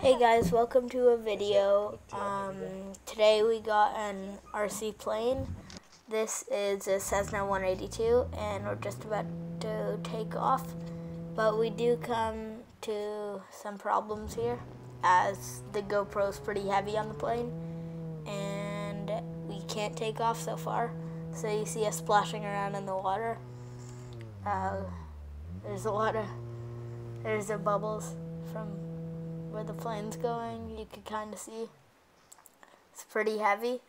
Hey guys, welcome to a video. Today we got an RC plane. This is a Cessna 182 and we're just about to take off. But we do come to some problems here as the GoPro is pretty heavy on the plane and we can't take off so far. So you see us splashing around in the water. There's the bubbles from where the plane's going. You can kind of see it's pretty heavy.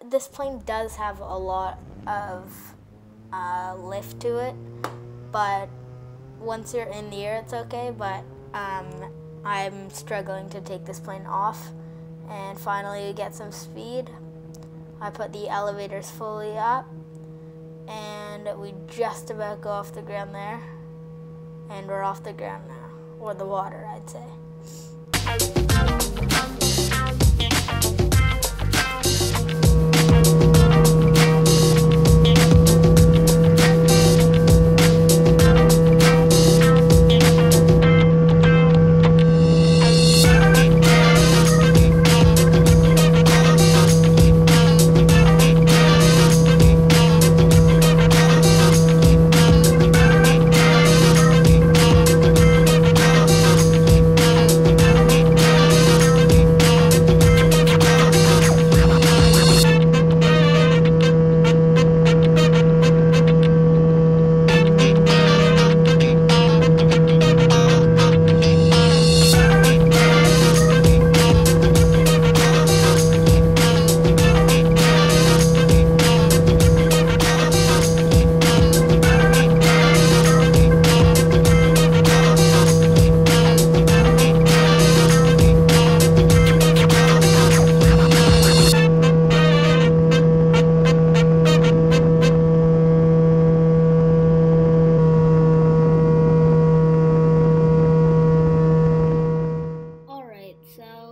This plane does have a lot of lift to it, but once you're in the air it's okay, but I'm struggling to take this plane off, and finally we get some speed. I put the elevators fully up and we just about go off the ground there, and we're off the ground now, or the water I'd say.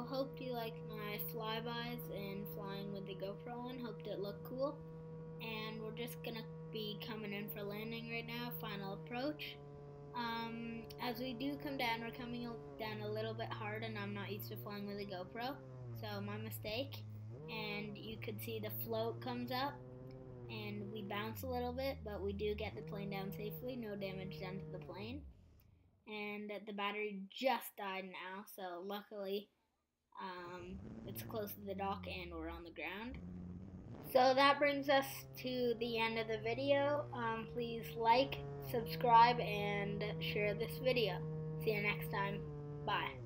Hope you liked my flybys and flying with the GoPro on. Hoped it looked cool. And we're just gonna be coming in for landing right now, final approach. As we do come down, we're coming down a little bit hard, and I'm not used to flying with a GoPro, so my mistake. And you could see the float comes up, and we bounce a little bit, but we do get the plane down safely, no damage done to the plane. And the battery just died now, so luckily it's close to the dock and we're on the ground. So that brings us to the end of the video. Please like, subscribe, and share this video. See you next time. Bye.